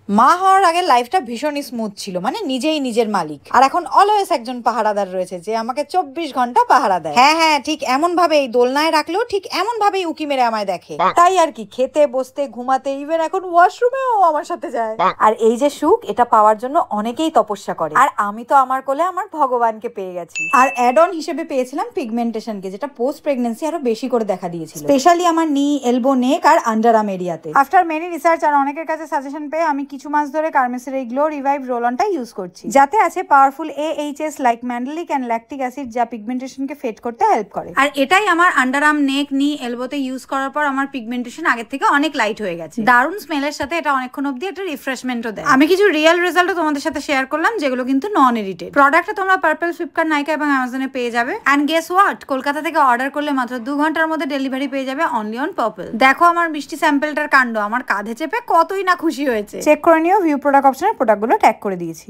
মা হওয়ার আগে লাইফটা ভীষণই স্মুথ ছিল, মানে নিজেই নিজের মালিক। আর এখন অলওয়েজ একজন পাহারাদার রয়েছে যে আমাকে 24 ঘন্টা পাহারা দেয়। হ্যাঁ হ্যাঁ, ঠিক এমন ভাবেই দোলনায় রাখলেও ঠিক এমন ভাবেই উকি মেরে আমায় দেখে। তাই আর কি, খেতে বসতে ঘুমাতে, ইভেন এখন ওয়াশরুমেও আমার সাথে যায়। আর এই যে সুখ, এটা পাওয়ার জন্য অনেকেই তপস্যা করে, আর আমি তো আমার কোলে আমার ভগবানকে পেয়ে গেছি। আর অ্যাড অন হিসেবে পেয়েছিলাম পিগমেন্টেশনকে, যেটা পোস্ট প্রেগনেন্সি আরো বেশি করে দেখা দিয়েছিল, স্পেশালি আমার নি, এলবো, নেক আর আন্ডার আর্ম এরিয়াতে। আফটার মেনি রিসার্চ আর অনেকের কাছে সাজেশন পেয়ে আমি কিছু মাস ধরে কার্মেসের এই গ্লো রিভাইভ রোল অনটা ইউজ করছি, যাতে আছে powerful AHS like mandelic and lactic acid, যা পিগমেন্টেশনকে ফেড করতে হেল্প করে। আর এটাই আমার আন্ডার আর্ম, নেক, নি, এলবোতে ইউজ করার পর আমার পিগমেন্টেশন আগের থেকে অনেক লাইট হয়ে গেছে। দারুণ স্মেলের সাথে এটা অনেকক্ষণ অব্দি একটা রিফ্রেশমেন্টও দেয়। আমি কিছু রিয়েল রেজাল্টও তোমাদের সাথে শেয়ার করলাম, যেগুলো কিন্তু নন এডিটেড। প্রোডাক্টটা তোমরা পার্পল, ফ্লিপকার্ট, নাইকা এবং অ্যামাজনে পেয়ে যাবে। এন্ড গেস হোয়াট, কলকাতা থেকে অর্ডার করলে মাত্র 2 ঘন্টার মধ্যে ডেলিভারি পেয়ে যাবে অনলি অন পার্পল। দেখো আমার মিষ্টি স্যাম্পলটার কাণ্ড, আমার কাঁধে চেপে কতই না খুশি হয়েছে। চেক করে নিও, ভিউ প্রোডাক্ট অপশনে প্রোডাক্টগুলো ট্যাগ করে দিয়েছি।